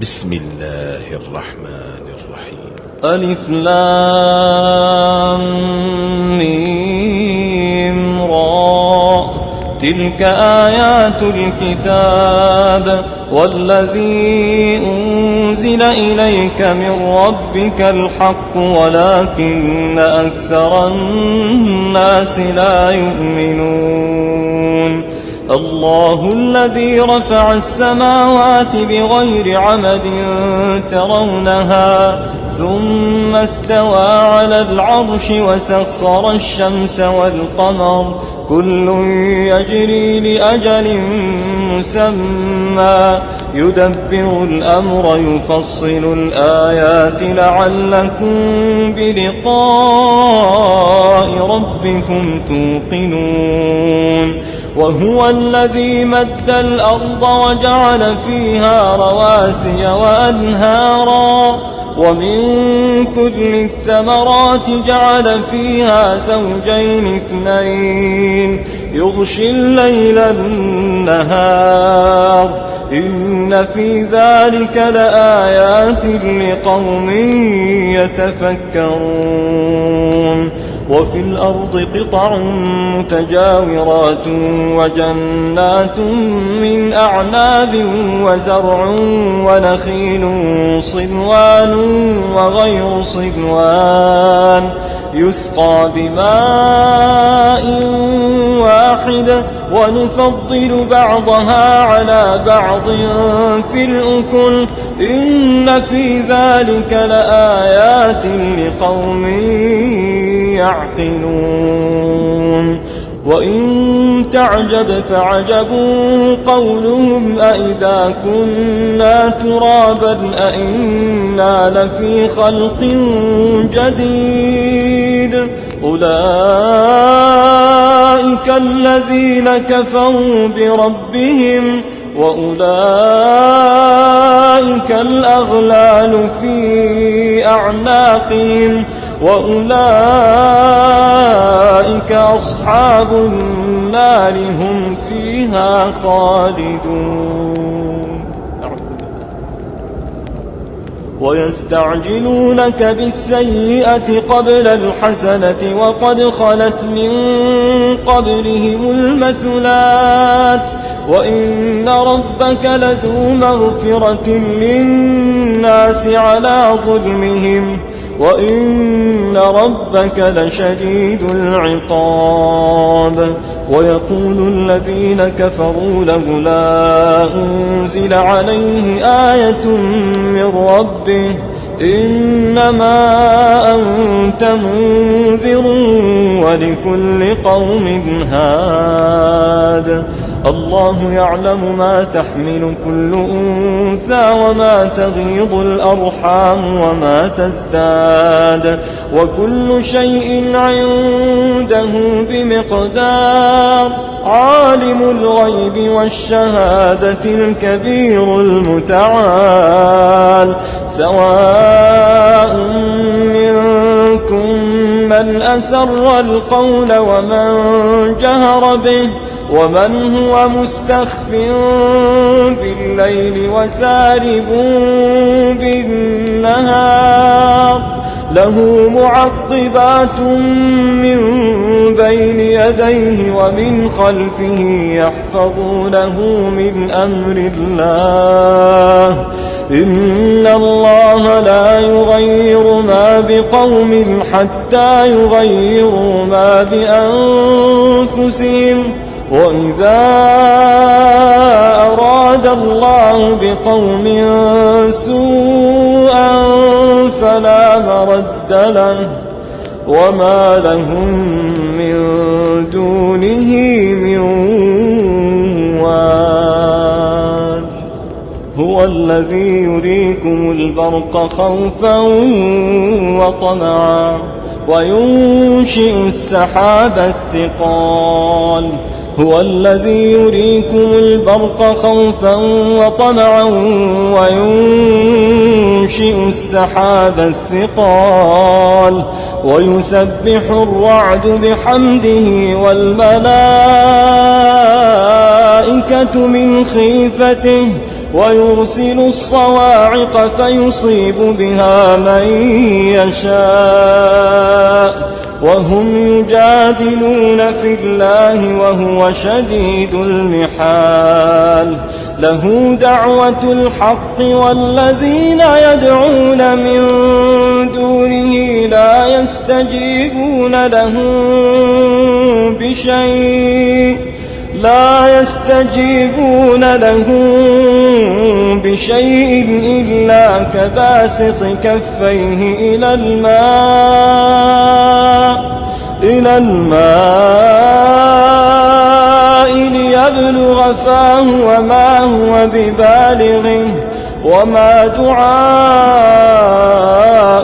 بسم الله الرحمن الرحيم. ألف لام ميم را، تلك آيات الكتاب والذي أنزل إليك من ربك الحق ولكن أكثر الناس لا يؤمنون. الله الذي رفع السماوات بغير عمد ترونها ثم استوى على العرش وسخر الشمس والقمر كل يجري لأجل مسمى يدبر الأمر يفصل الآيات لعلكم بلقاء ربكم توقنون. وهو الذي مد الأرض وجعل فيها رواسي وأنهارا ومن كل الثمرات جعل فيها زوجين اثنين يغشي الليل النهار إن في ذلك لآيات لقوم يتفكرون. وفي الأرض قطع متجاورات وجنات من أعناب وزرع ونخيل صنوان وغير صنوان يسقى بماء واحد ونفضل بعضها على بعض في الأكل إن في ذلك لآيات لقوم يعقلون. وإن تعجب فعجب قولهم أئذا كنا ترابا أئنا لفي خلق جديد أولئك الذين كفروا بربهم وأولئك الأغلال في أعناقهم وأولئك أصحاب النار هم فيها خالدون. ويستعجلونك بالسيئة قبل الحسنة وقد خلت من قبلهم المثلات وإن ربك لذو مغفرة للناس على ظلمهم وإن ربك لشديد العقاب. ويقول الذين كفروا لولا أنزل عليه آية من ربه إنما أنت منذر ولكل قوم هاد. الله يعلم ما تحمل كل أنثى وما تغيض الأرحام وما تزداد وكل شيء عنده بمقدار. عالم الغيب والشهادة الكبير المتعال. سواء منكم من أسر القول ومن جهر به ومن هو مستخف بالليل وسارب بالنهار له معقبات من بين يديه ومن خلفه يحفظونه من أمر الله إن الله لا يغير ما بقوم حتى يغيروا ما بأنفسهم وإذا أراد الله بقوم سوءا فلا مرد له وما لهم من دونه من وال. هو الذي يريكم البرق خوفا وطمعا وينشئ السحاب الثقال. هو الذي يريكم البرق خوفا وطمعا وينشئ السحاب الثقال ويسبح الرعد بحمده والملائكة من خيفته ويرسل الصواعق فيصيب بها من يشاء وهم يجادلون في الله وهو شديد المحال له دعوة الحق والذين يدعون من دونه لا يستجيبون لهم بشيء إلا كباسط كفيه إلى الماء ليبلغ فاه وما هو ببالغه وما دعاء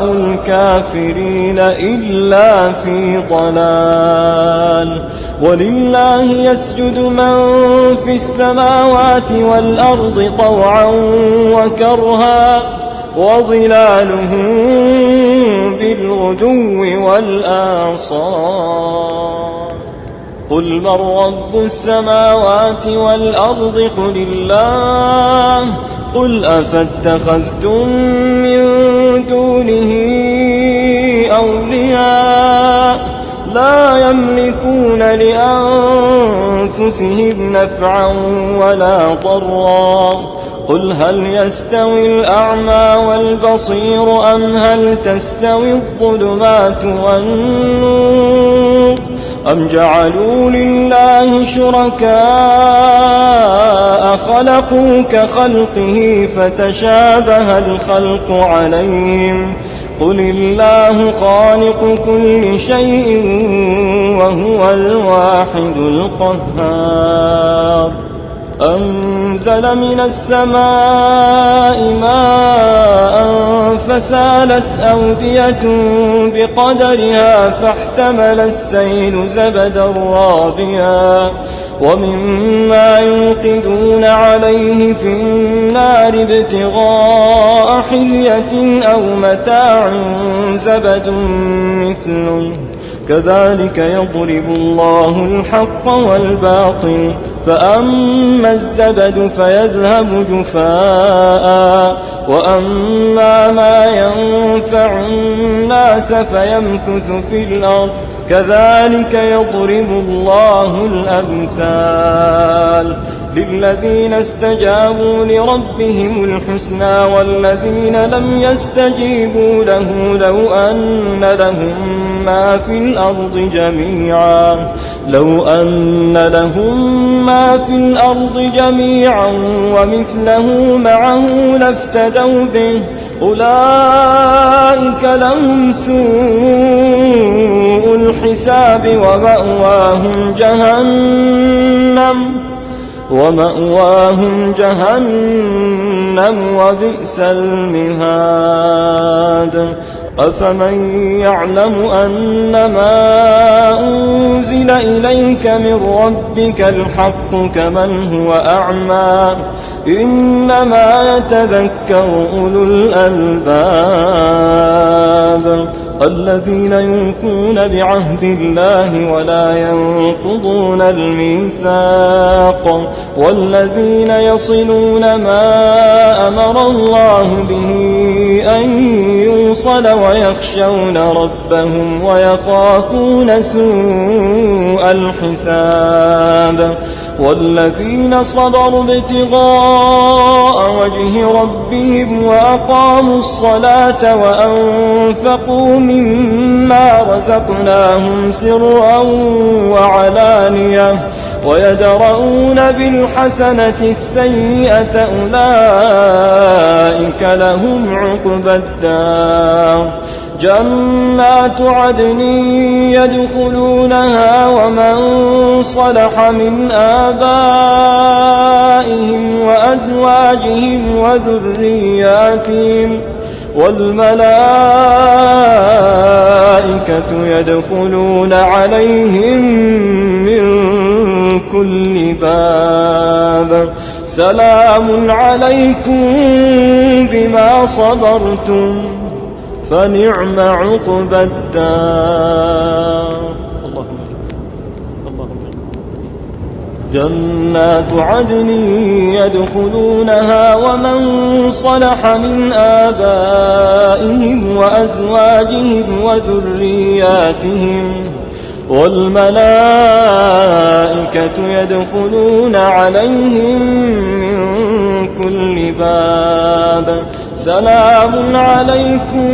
الكافرين إلا في ضلال ولله يسجد من في السماوات والأرض طوعا وكرها وظلالهم بالغدو والآصال قل من رب السماوات والأرض قل الله قل أفاتخذتم من دونه أولياء لا يملكون لأنفسهم نفعا ولا ضرا قل هل يستوي الأعمى والبصير أم هل تستوي الظلمات والنور أم جعلوا لله شركاء خلقوا كخلقه فتشابه الخلق عليهم قل الله خالق كل شيء وهو الواحد القهار أنزل من السماء ماء فسالت أودية بقدرها فاحتمل السيل زبدا رابيا ومما يوقدون عليه في النار ابتغاء حلية أو متاع زبد مثله كذلك يضرب الله الحق والباطل فأما الزبد فيذهب جفاء وأما ما ينفع الناس فيمكث في الأرض كذلك يضرب الله الأمثال للذين استجابوا لربهم الحسنى والذين لم يستجيبوا له لو أن لهم ما في الأرض جميعا ومثله معه لافتدوا به أولئك لهم سوء الحساب ومأواهم جهنم وبئس المهاد أفمن يعلم أنما أنزل إليك من ربك الحق كمن هو أعمى إنما يتذكر أولو الألباب الذين يوفون بعهد الله ولا ينقضون الميثاق والذين يصلون ما أمر الله به أن يوصل ويخشون ربهم ويخافون سوء الحساب والذين صبروا ابتغاء وجه ربهم وأقاموا الصلاة وأنفقوا مما رزقناهم سرا وعلانية ويدرؤون بالحسنة السيئة أولئك لهم عقبى الدار جنات عدن يدخلونها ومن صلح من آبائهم وأزواجهم وذرياتهم والملائكة يدخلون عليهم من كل باب سلام عليكم بما صبرتم فنعم عقبى الدار. اللهم جنات عدن يدخلونها ومن صلح من آبائهم وأزواجهم وذرياتهم والملائكة يدخلون عليهم من كل باب سلام عليكم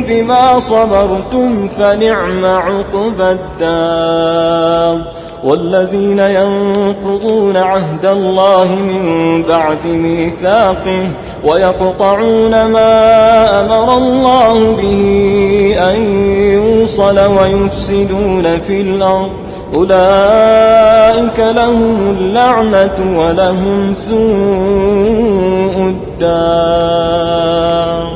بما صبرتم فنعم عقبى الدار. والذين ينقضون عهد الله من بعد ميثاقه ويقطعون ما أمر الله به أن يوصل ويفسدون في الأرض أولئك لهم اللعنة ولهم سوء الدار.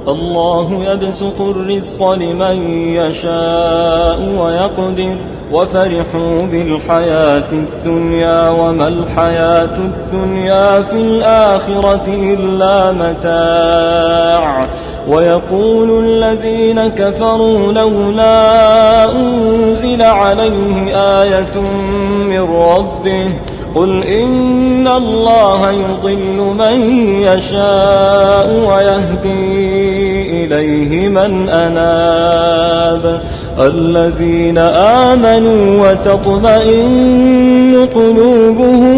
الله يبسط الرزق لمن يشاء ويقدر وفرحوا بالحياة الدنيا وما الحياة الدنيا في الآخرة إلا متاع. ويقول الذين كفروا لولا أنزل عليه آية من ربه قل إن الله يضل من يشاء ويهدي إليه من أناب. الذين آمنوا وتطمئن قلوبهم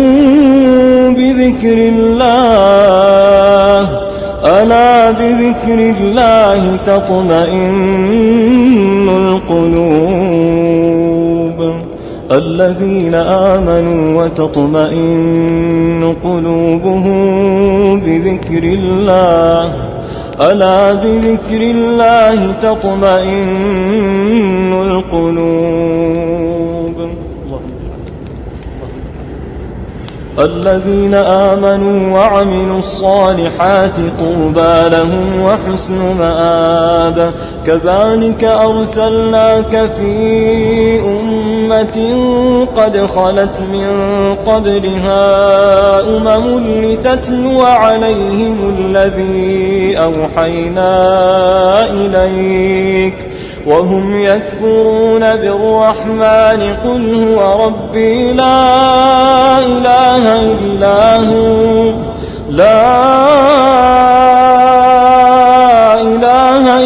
بذكر الله ألا بذكر الله تطمئن القلوب. الذين آمنوا وتطمئن قلوبهم بذكر الله ألا بذكر الله تطمئن القلوب. الذين آمنوا وعملوا الصالحات طوبى لهم وحسن مآب. كذلك أرسلناك في أمة قد خلت من قبلها لتتلو عليهم الذي أوحينا إليك وهم يكفرون بالرحمن قل هو ربي لا إله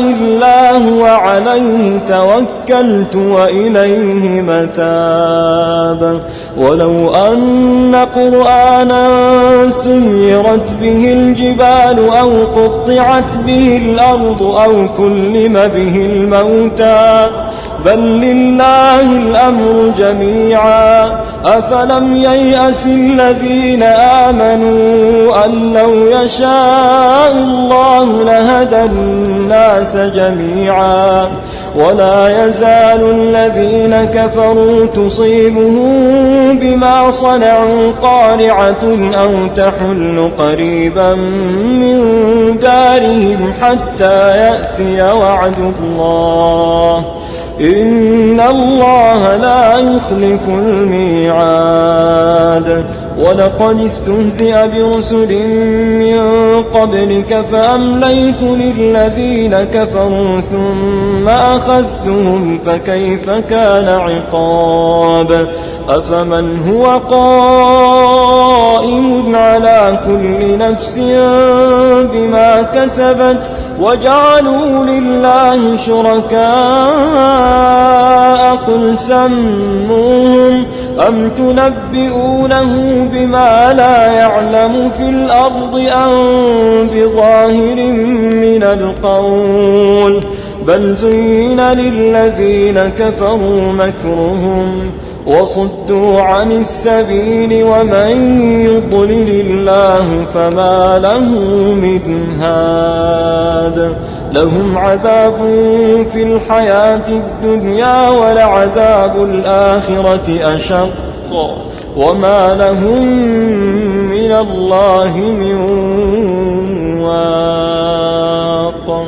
إلا هو عليه توكلت وإليه متاب. ولو أن قرآنا سيرت به الجبال أو قطعت به الأرض أو كلم به الموتى بل لله الأمر جميعا. أفلم ييأس الذين آمنوا أن لو يشاء الله لهدى الناس جميعا. ولا يزال الذين كفروا تصيبهم بما صنعوا قارعة أو تحل قريبا من دارهم حتى يأتي وعد الله إن الله لا يخلف الميعاد. ولقد استهزئ برسل من قبلك فأمليت للذين كفروا ثم أخذتهم فكيف كان عقاب. أفمن هو قائم على كل نفس بما كسبت وجعلوا لله شركاء قل سموهم أم تنبئونه بما لا يعلم في الأرض أم بظاهر من القول بل زين للذين كفروا مكرهم وصدوا عن السبيل ومن يضلل الله فما له من هاد. لهم عذاب في الحياة الدنيا ولعذاب الآخرة أشق وما لهم من الله من واق.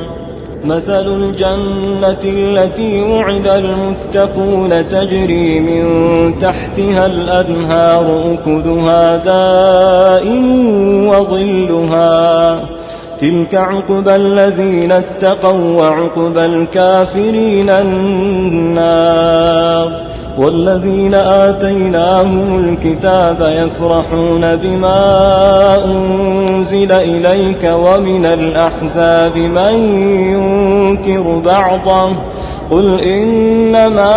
مثل الجنة التي وعد المتقون تجري من تحتها الأنهار أكلها دائم وظلها تلك عقبى الذين اتقوا وعقبى الكافرين النار. والذين آتيناهم الكتاب يفرحون بما أنزل إليك ومن الأحزاب من ينكر بعضه قل إنما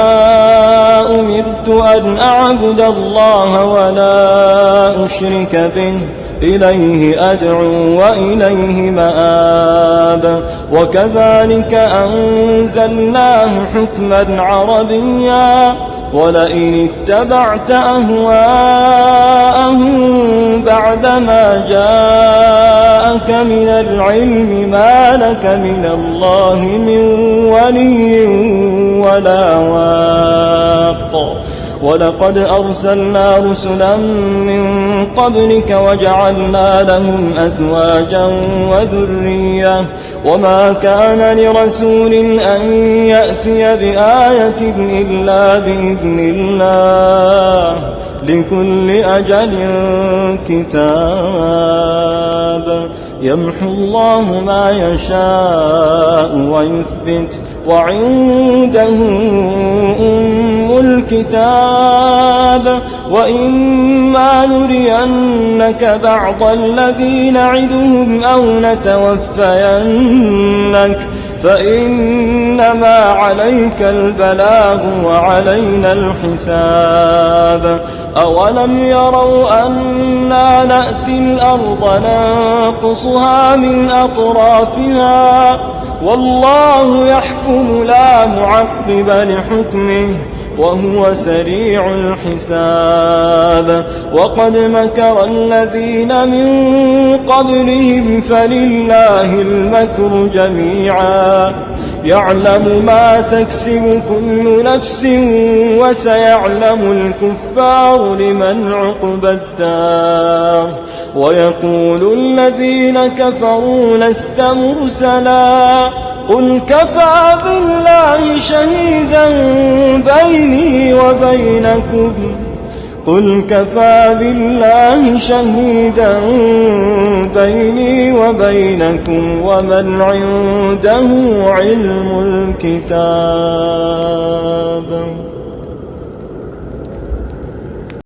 أمرت أن أعبد الله ولا أشرك به إليه أدعو وإليه مآب وكذلك أنزلناه حكما عربيا ولئن اتبعت أهواءهم بعدما جاءك من العلم ما لك من الله من ولي ولا واق ولقد أرسلنا رسلا من قبلك وجعلنا لهم أزواجا وذرية وما كان لرسول أن يأتي بآية إلا بإذن الله لكل أجل كتاب يمحو الله ما يشاء ويثبت وعنده أم الكتاب وإما نرينك بعض الذي نعدهم أو نتوفينك فإنما عليك البلاغ وعلينا الحساب أولم يروا أنا نأتي الأرض ننقصها من أطرافها والله يحكم لا معقب لحكمه وهو سريع الحساب وقد مكر الذين من قبلهم فلله المكر جميعا يعلم ما تكسب كل نفس وسيعلم الكفار لمن عقبى الدار ويقول الذين كفروا لست مرسلا قل كفى بالله شهيدا بيني وبينكم قل كفى بالله شهيدا بيني وبينكم ومن عنده علم الكتاب